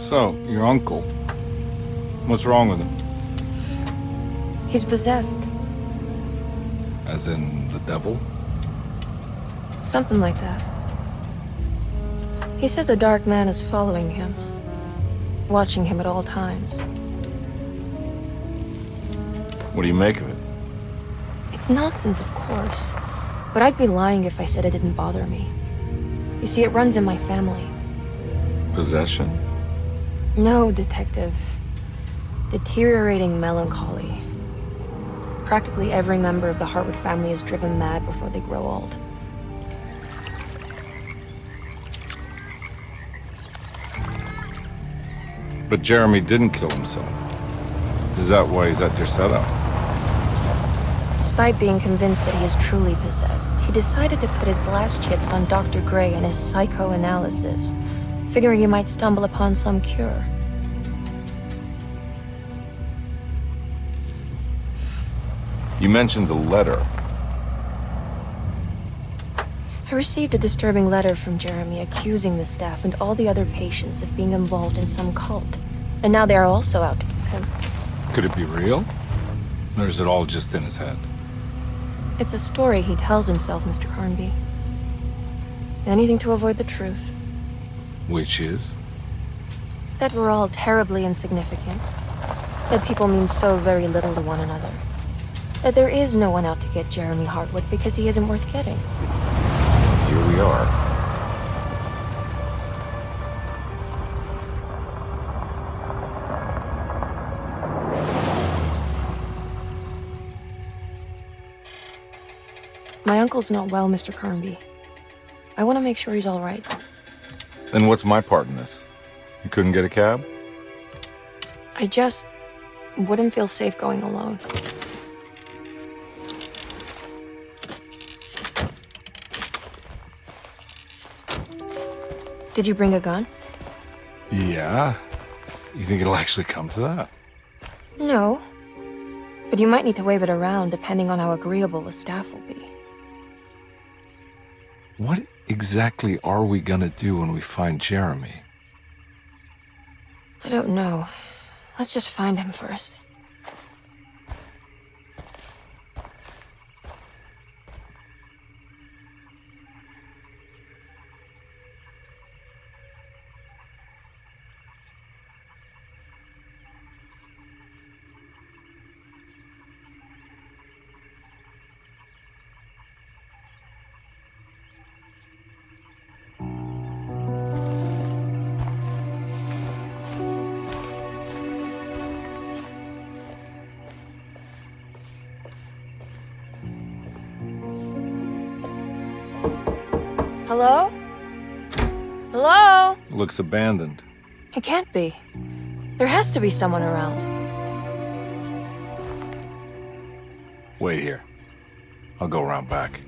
So, your uncle. What's wrong with him? He's possessed. As in the devil? Something like that. He says a dark man is following him, watching him at all times. What do you make of it? It's nonsense, of course. But I'd be lying if I said it didn't bother me. You see, it runs in my family. Possession? No, detective. Deteriorating melancholy. Practically every member of the Hartwood family is driven mad before they grow old. But Jeremy didn't kill himself. Is that why he's at Derceto? Despite being convinced that he is truly possessed, he decided to put his last chips on Dr. Gray and his psychoanalysis, figuring he might stumble upon some cure. You mentioned the letter. I received a disturbing letter from Jeremy accusing the staff and all the other patients of being involved in some cult. And now they are also out to get him. Could it be real? Or is it all just in his head? It's a story he tells himself, Mr. Carnby. Anything to avoid the truth. Which is? That we're all terribly insignificant. That people mean so very little to one another. That there is no one out to get Jeremy Hartwood because he isn't worth getting. Here we are. My uncle's not well, Mr. Carnby. I want to make sure he's all right. Then what's my part in this? You couldn't get a cab? I just wouldn't feel safe going alone. Did you bring a gun? Yeah. You think it'll actually come to that? No. But you might need to wave it around depending on how agreeable the staff will be. What exactly are we gonna do when we find Jeremy? I don't know. Let's just find him first. Hello? Hello? Looks abandoned. It can't be. There has to be someone around. Wait here. I'll go around back.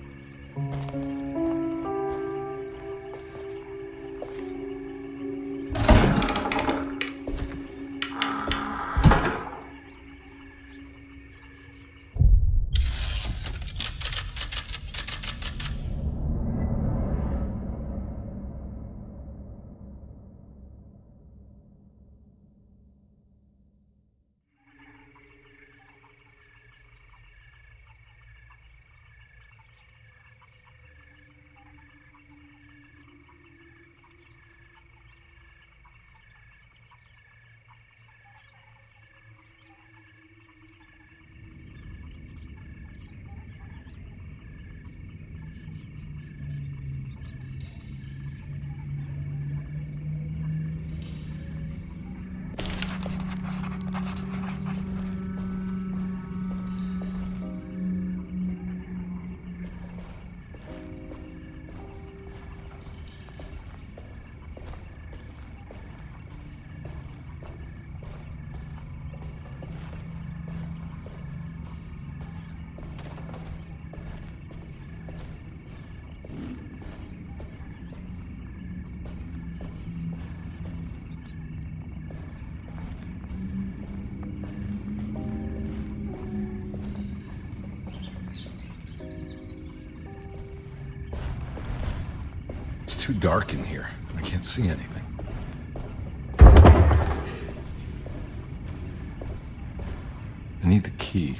It's too dark in here. I can't see anything. I need the key.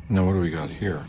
Now what do we got here?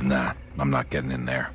Nah, I'm not getting in there.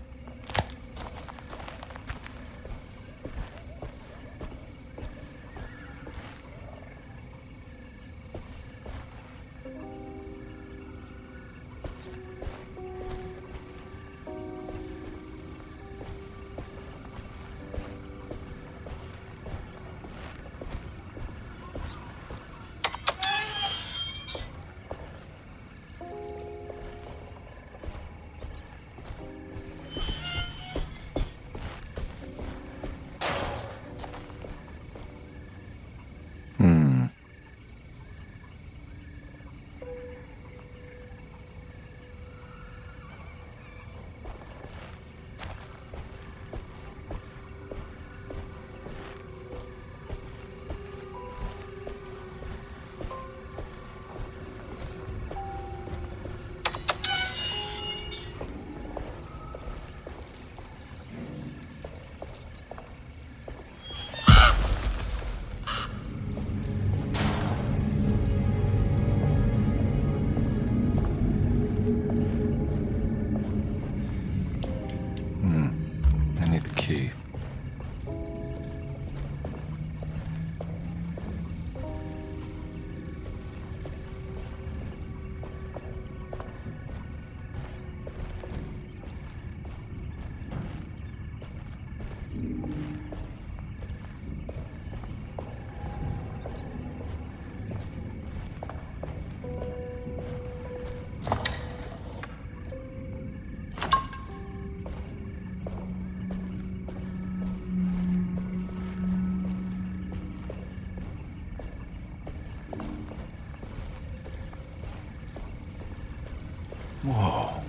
Whoa.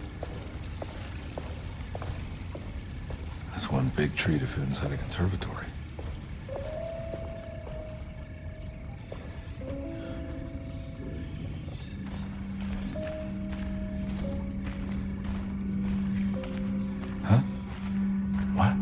That's one big tree to fit inside a conservatory. Huh? What?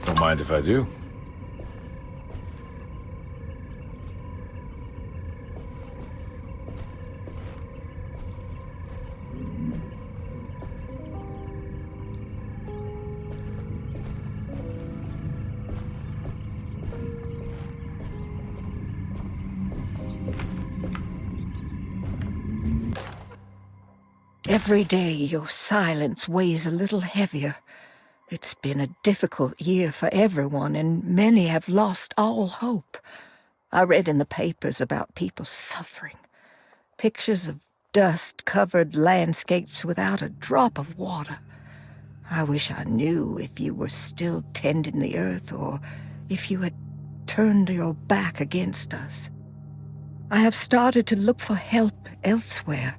Don't mind if I do. Every day your silence weighs a little heavier. It's been a difficult year for everyone, and many have lost all hope. I read in the papers about people suffering. Pictures of dust-covered landscapes without a drop of water. I wish I knew if you were still tending the earth or if you had turned your back against us. I have started to look for help elsewhere.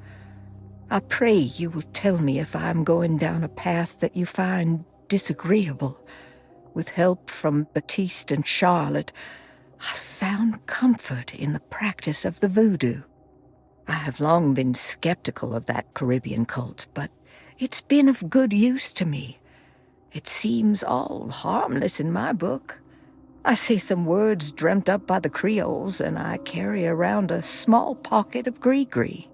I pray you will tell me if I am going down a path that you find disagreeable. With help from Baptiste and Charlotte, I found comfort in the practice of the voodoo. I have long been skeptical of that Caribbean cult, but it's been of good use to me. It seems all harmless in my book. I say some words dreamt up by the Creoles, and I carry around a small pocket of gris-gris.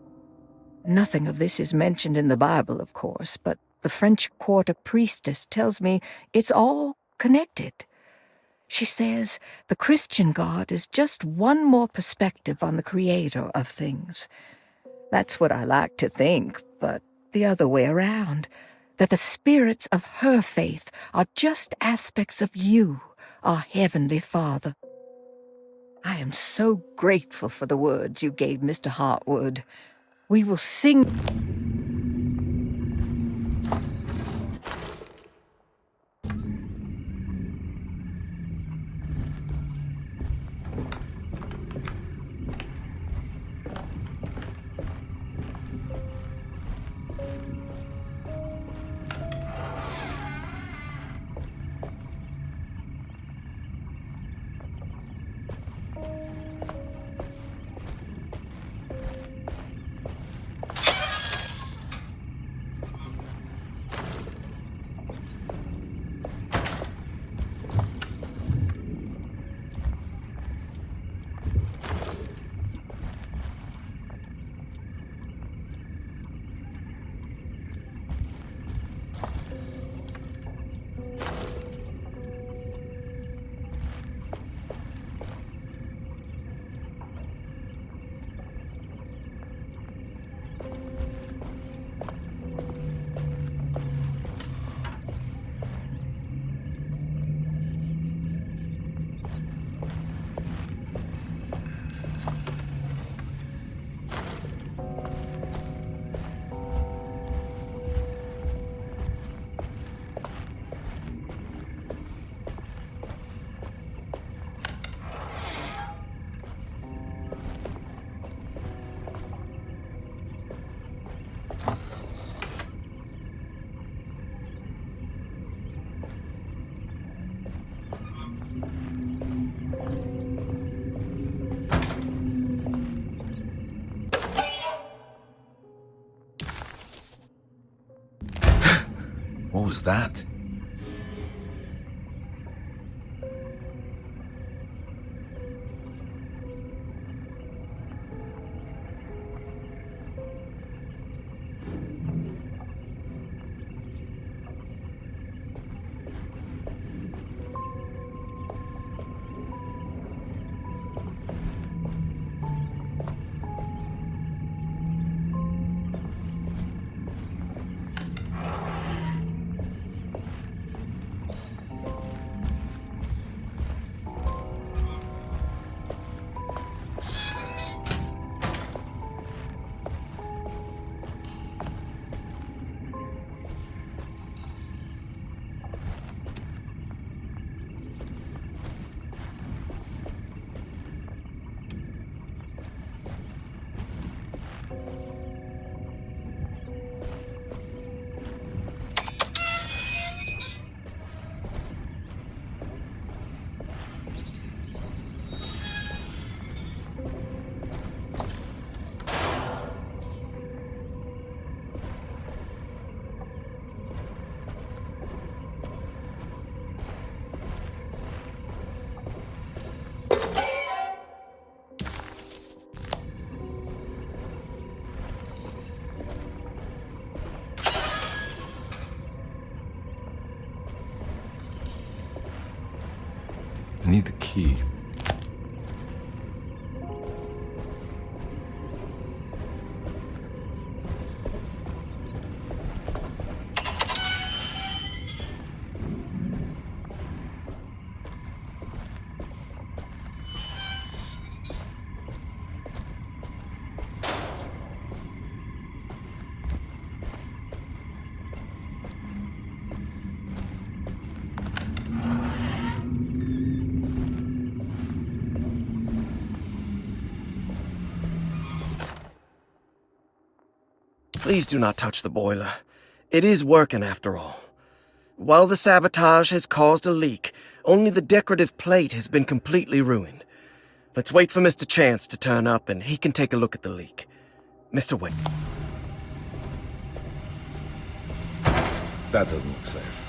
Nothing of this is mentioned in the Bible, of course, but the French Quarter priestess tells me it's all connected. She says the Christian God is just one more perspective on the creator of things. That's what I like to think, but the other way around, that the spirits of her faith are just aspects of you, our Heavenly Father. I am so grateful for the words you gave Mr. Hartwood. We will sing. What was that? I need the key. Please do not touch the boiler. It is working after all. While the sabotage has caused a leak, only the decorative plate has been completely ruined. Let's wait for Mr. Chance to turn up and he can take a look at the leak. Mr. Wade. That doesn't look safe.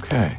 Okay.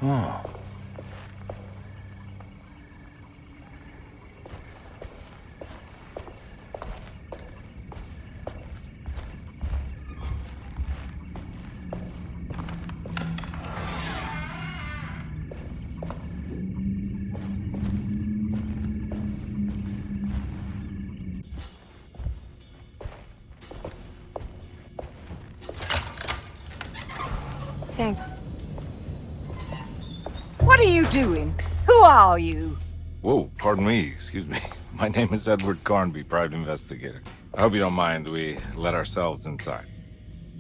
Oh. Thanks. What are you doing? Who are you? Whoa, pardon me, excuse me. My name is Edward Carnby, private investigator. I hope you don't mind we let ourselves inside.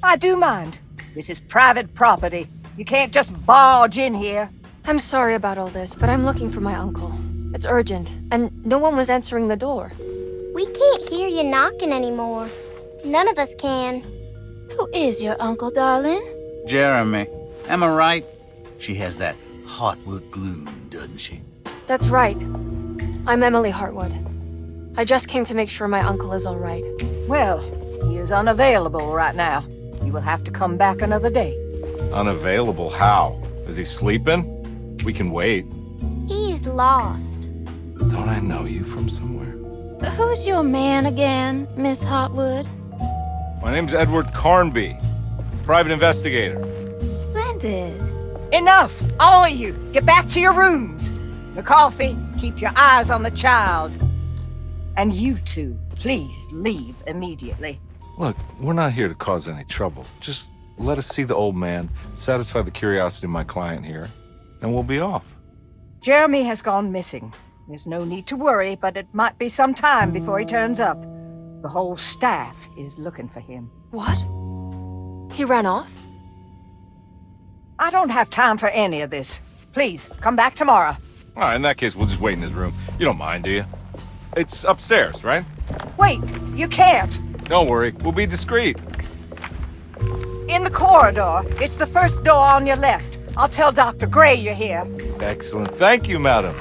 I do mind. This is private property. You can't just barge in here. I'm sorry about all this, but I'm looking for my uncle. It's urgent, and no one was answering the door. We can't hear you knocking anymore. None of us can. Who is your uncle, darling? Jeremy. Am I right? She has that Hartwood gloom, doesn't she? That's right. I'm Emily Hartwood. I just came to make sure my uncle is all right. Well, he is unavailable right now. You will have to come back another day. Unavailable how? Is he sleeping? We can wait. He's lost. Don't I know you from somewhere? Who's your man again, Miss Hartwood? My name's Edward Carnby, private investigator. Splendid. Enough! All of you! Get back to your rooms! McCarthy, keep your eyes on the child. And you two, please leave immediately. Look, we're not here to cause any trouble. Just let us see the old man, satisfy the curiosity of my client here, and we'll be off. Jeremy has gone missing. There's no need to worry, but it might be some time before he turns up. The whole staff is looking for him. What? He ran off? I don't have time for any of this. Please, come back tomorrow. All right, in that case, we'll just wait in his room. You don't mind, do you? It's upstairs, right? Wait, you can't. Don't worry, we'll be discreet. In the corridor. It's the first door on your left. I'll tell Dr. Gray you're here. Excellent. Thank you, madam.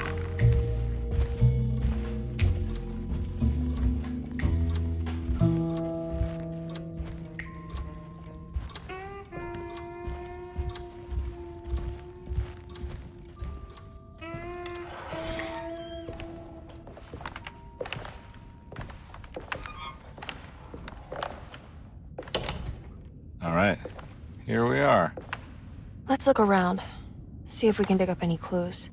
All right, here we are. Let's look around. See if we can dig up any clues.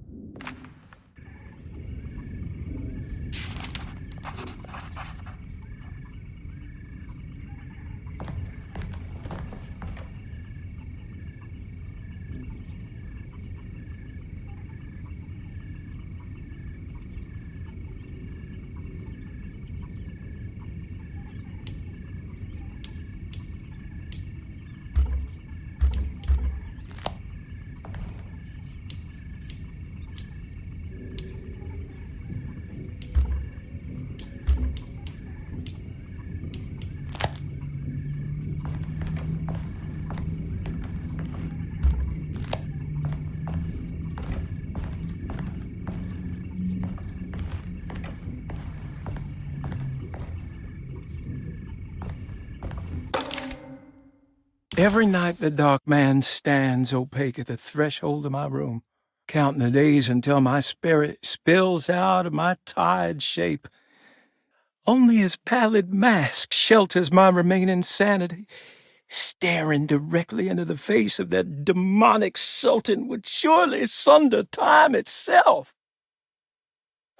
Every night the dark man stands opaque at the threshold of my room, counting the days until my spirit spills out of my tired shape. Only his pallid mask shelters my remaining sanity. Staring directly into the face of that demonic sultan would surely sunder time itself.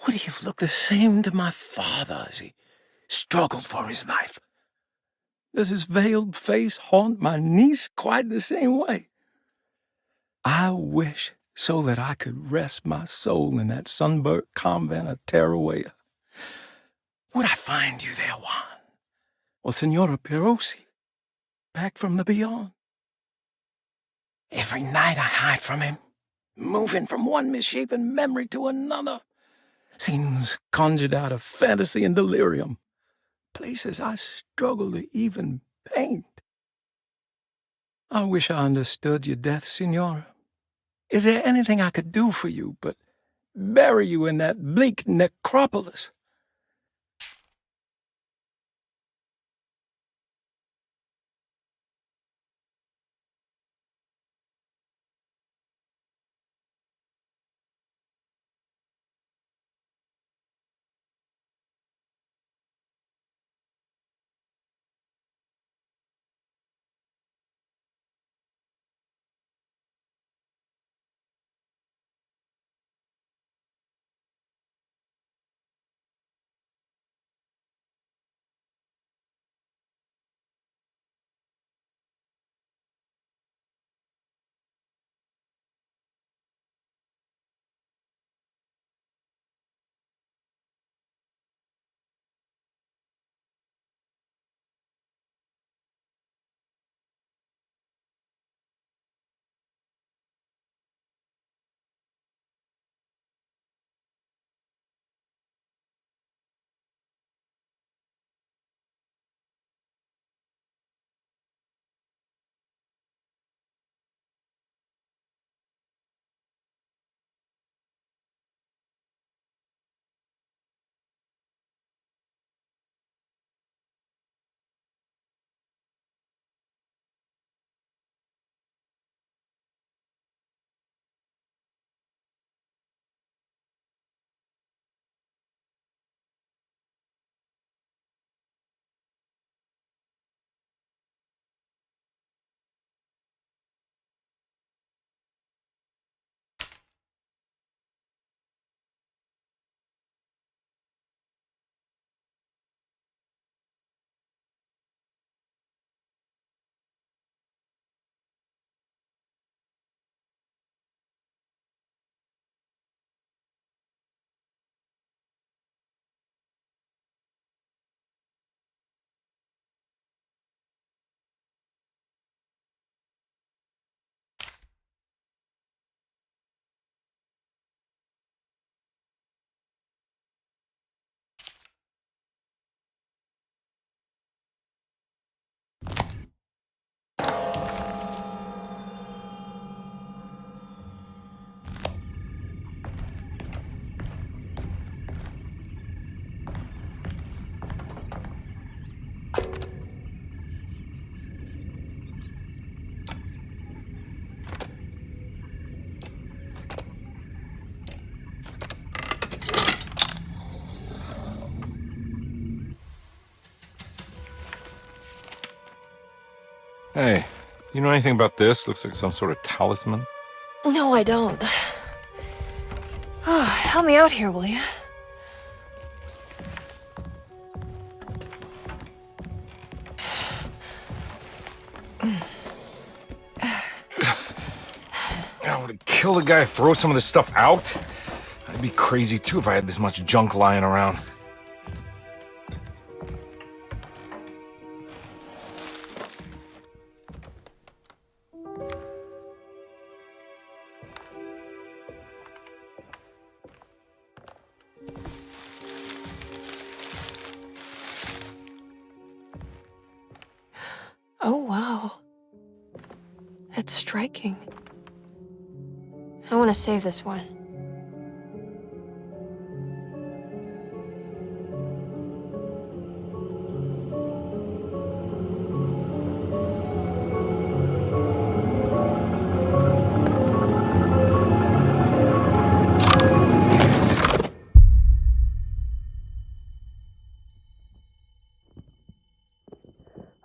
Would he have looked the same to my father as he struggled for his life? Does his veiled face haunt my niece quite the same way? I wish so that I could rest my soul in that sunburnt convent of Teruel. Would I find you there, Juan? Or Senora Pirosi, back from the beyond? Every night I hide from him, moving from one misshapen memory to another. Scenes conjured out of fantasy and delirium. Places I struggle to even paint. I wish I understood your death, Signora. Is there anything I could do for you but bury you in that bleak necropolis? Hey, you know anything about this? Looks like some sort of talisman. No, I don't. Oh, help me out here, will you? I would kill the guy, throw some of this stuff out. I'd be crazy too if I had this much junk lying around. Oh, wow. That's striking. I want to save this one.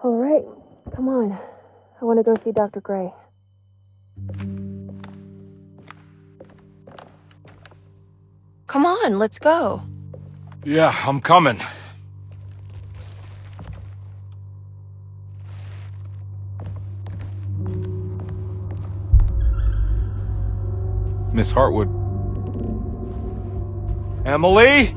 All right, come on. I want to go see Dr. Gray. Come on, let's go. Yeah, I'm coming. Miss Hartwood. Emily?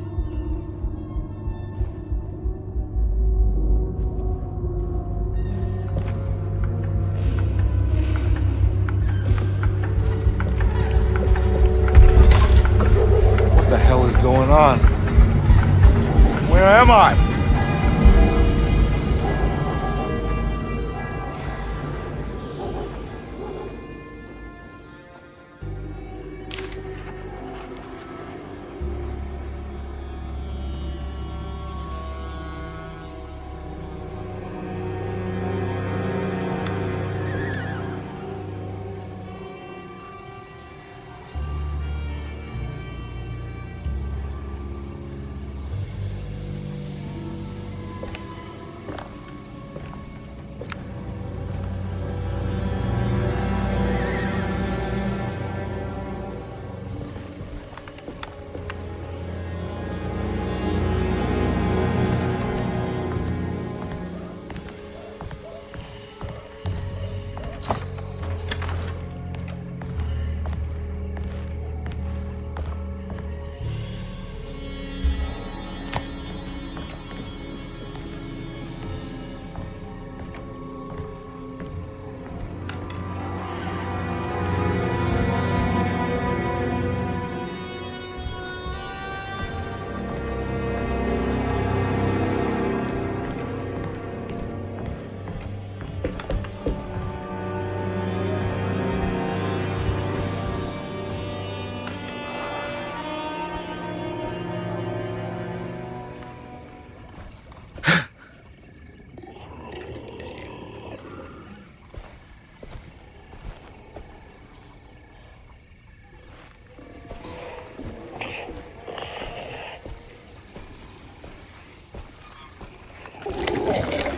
What the hell is going on? Where am I?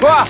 Ah!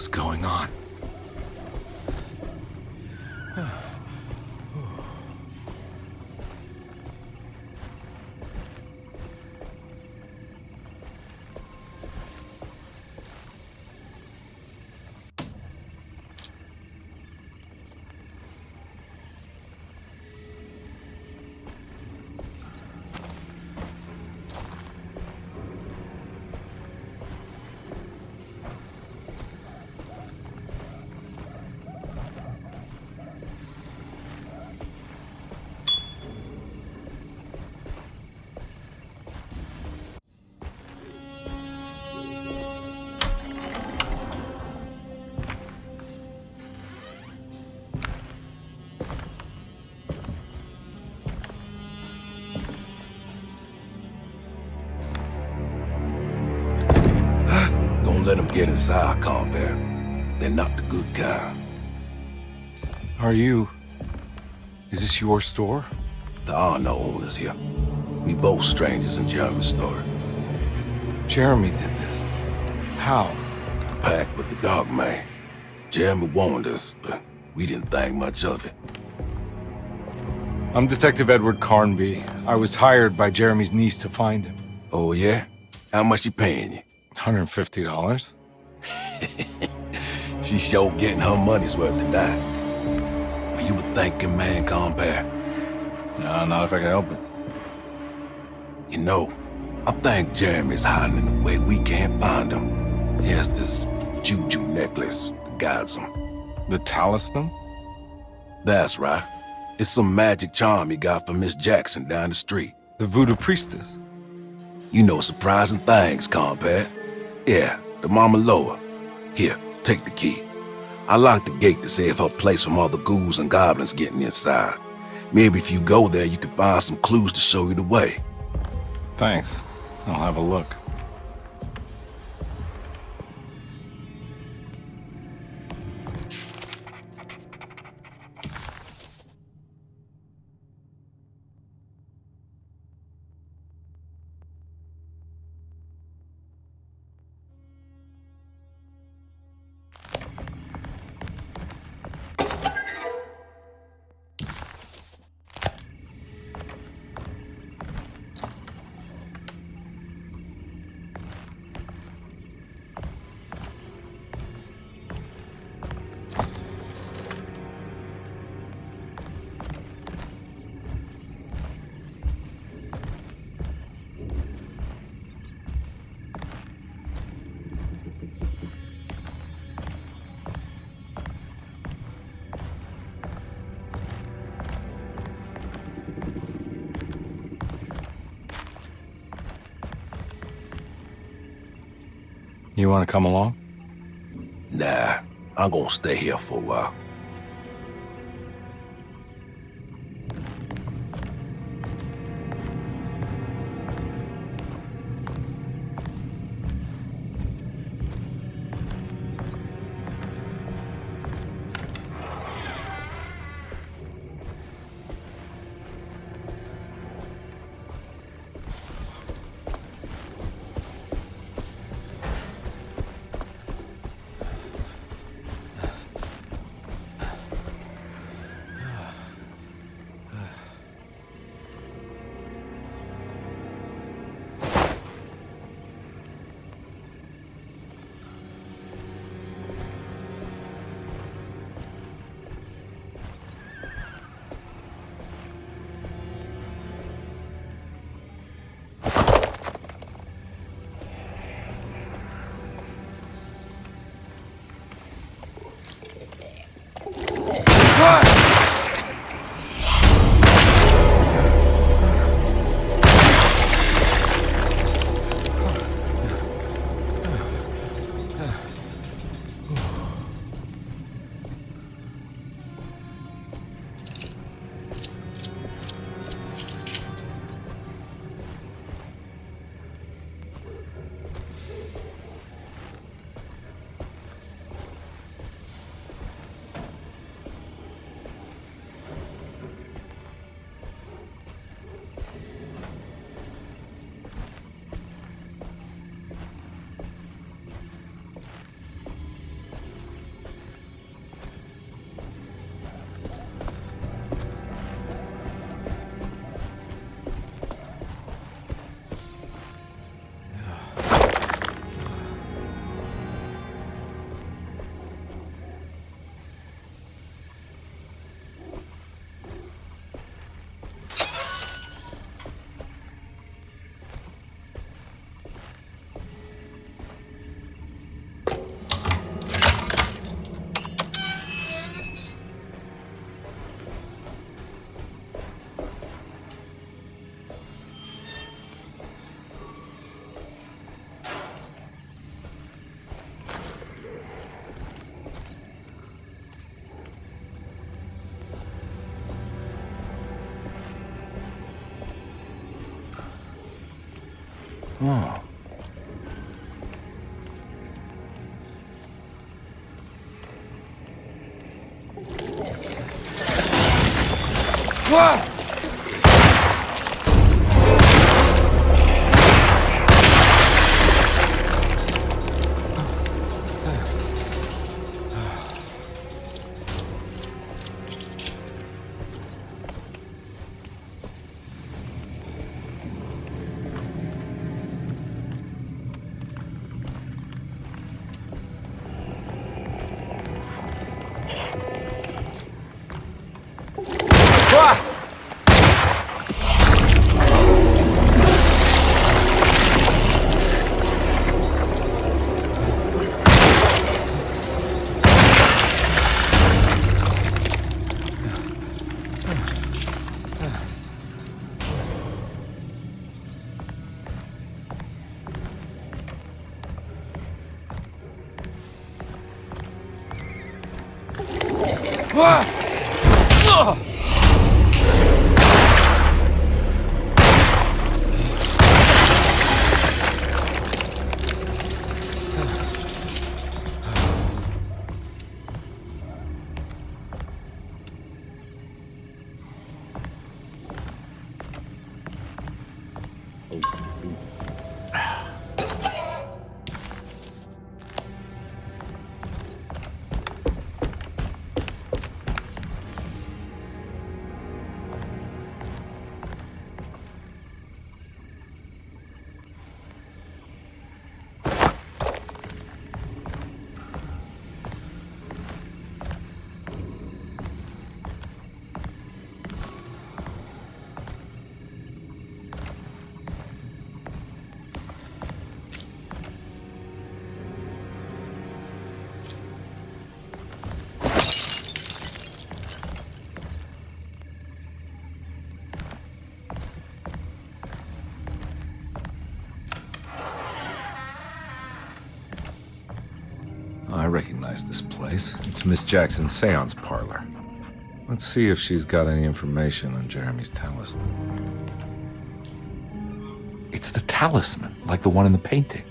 is going on? Don't let them get inside, Carnby. They're not the good kind. Is this your store? There are no owners here. We both strangers in Jeremy's story. Jeremy did this. How? The pact with the dog man. Jeremy warned us, but we didn't think much of it. I'm Detective Edward Carnby. I was hired by Jeremy's niece to find him. Oh, yeah? How much she paying you? $150. She's sure getting her money's worth tonight. Are you a thinking man, Carnby? No, not if I can help it. You know, I think Jeremy's hiding in a way we can't find him. He has this juju necklace that guides him. The talisman? That's right. It's some magic charm he got from Miss Jackson down the street. The voodoo priestess? You know surprising things, Carnby. Yeah, the Mama Loa. Here, take the key. I locked the gate to save her place from all the ghouls and goblins getting inside. Maybe if you go there, you can find some clues to show you the way. Thanks. I'll have a look. You want to come along? Nah, I'm gonna stay here for a while. Oh. Whoa! I recognize this place. It's Miss Jackson's seance parlor. Let's see if she's got any information on Jeremy's talisman. It's the talisman, like the one in the painting.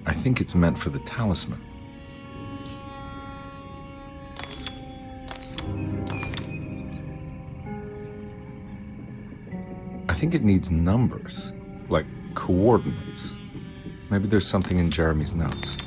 I think it's meant for the talisman. I think it needs numbers, like coordinates. Maybe there's something in Jeremy's notes.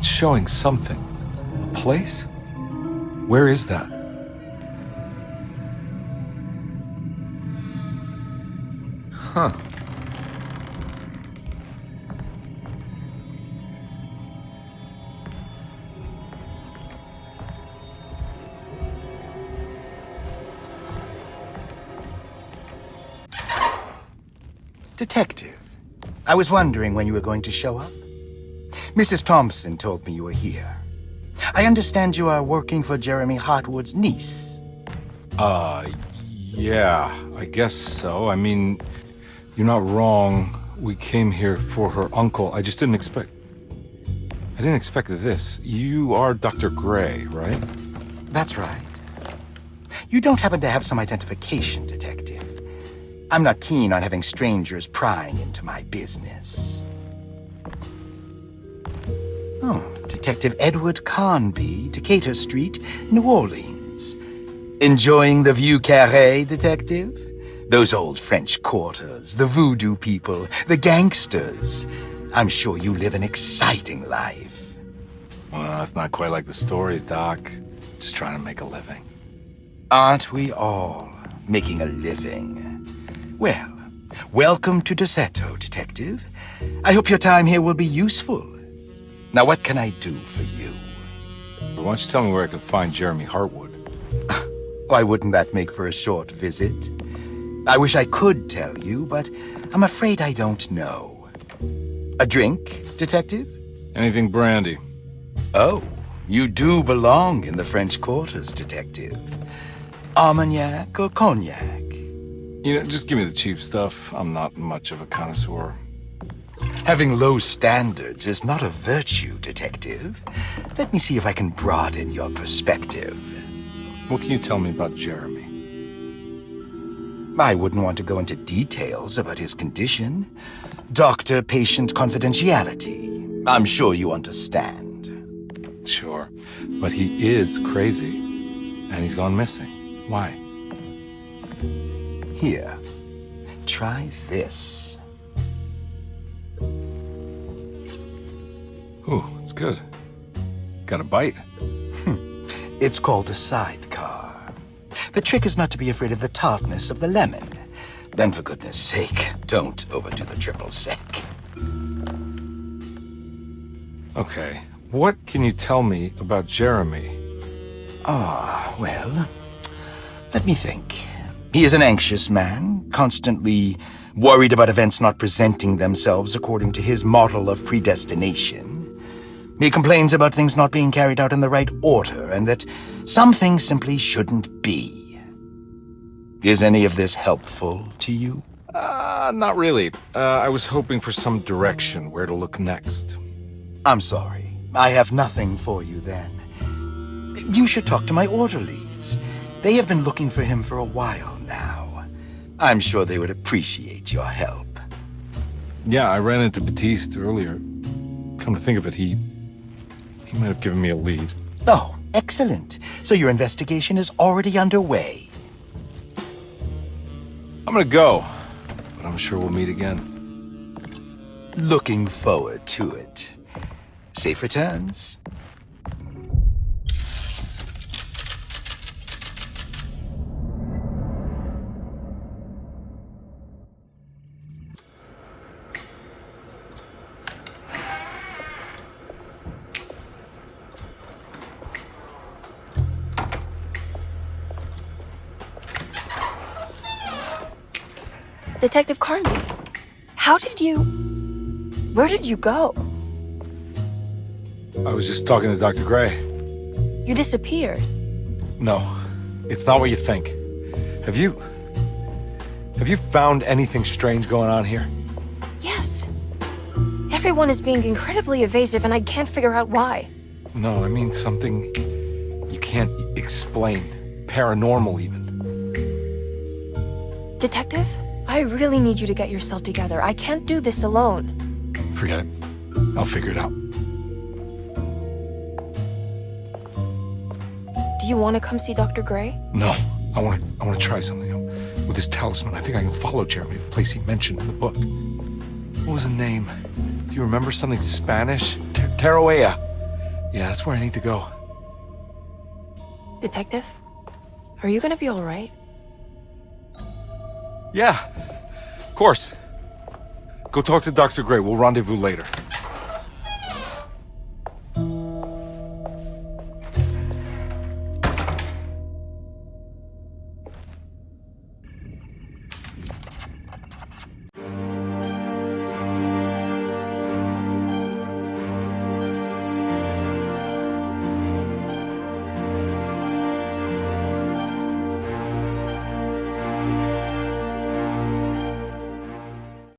It's showing something. A place? Where is that? Huh. Detective, I was wondering when you were going to show up. Mrs. Thompson told me you were here. I understand you are working for Jeremy Hartwood's niece. Yeah, I guess so. I mean, you're not wrong. We came here for her uncle. I didn't expect this. You are Dr. Gray, right? That's right. You don't happen to have some identification, Detective. I'm not keen on having strangers prying into my business. Oh, Detective Edward Carnby, Decatur Street, New Orleans. Enjoying the Vieux Carré, Detective? Those old French quarters, the voodoo people, the gangsters. I'm sure you live an exciting life. Well, it's not quite like the stories, Doc. Just trying to make a living. Aren't we all making a living? Well, welcome to Derceto, Detective. I hope your time here will be useful. Now, what can I do for you? Why don't you tell me where I can find Jeremy Hartwood? Why wouldn't that make for a short visit? I wish I could tell you, but I'm afraid I don't know. A drink, Detective? Anything brandy. Oh, you do belong in the French quarters, Detective. Armagnac or cognac? You know, just give me the cheap stuff. I'm not much of a connoisseur. Having low standards is not a virtue, Detective. Let me see if I can broaden your perspective. What can you tell me about Jeremy? I wouldn't want to go into details about his condition. Doctor-patient confidentiality. I'm sure you understand. Sure, but he is crazy, and he's gone missing. Why? Here, try this. Ooh, it's good. Got a bite? It's called a sidecar. The trick is not to be afraid of the tartness of the lemon. Then, for goodness sake, don't overdo the triple sec. Okay, what can you tell me about Jeremy? Well, let me think. He is an anxious man, constantly worried about events not presenting themselves according to his model of predestination. He complains about things not being carried out in the right order, and that some things simply shouldn't be. Is any of this helpful to you? Not really. I was hoping for some direction where to look next. I'm sorry. I have nothing for you then. You should talk to my orderlies. They have been looking for him for a while now. I'm sure they would appreciate your help. Yeah, I ran into Batiste earlier. Come to think of it, he might have given me a lead. Oh, excellent. So your investigation is already underway. I'm gonna go, but I'm sure we'll meet again. Looking forward to it. Safe returns. Detective Carnby, where did you go? I was just talking to Dr. Gray. You disappeared. No, it's not what you think. Have you found anything strange going on here? Yes. Everyone is being incredibly evasive and I can't figure out why. No, I mean something you can't explain. Paranormal, even. Detective, I really need you to get yourself together. I can't do this alone. Forget it. I'll figure it out. Do you want to come see Dr. Gray? No, I want to try something. With this talisman, I think I can follow Jeremy to the place he mentioned in the book. What was the name? Do you remember something Spanish? Teroea. Yeah, that's where I need to go. Detective, are you gonna be all right? Yeah, of course. Go talk to Dr. Gray. We'll rendezvous later.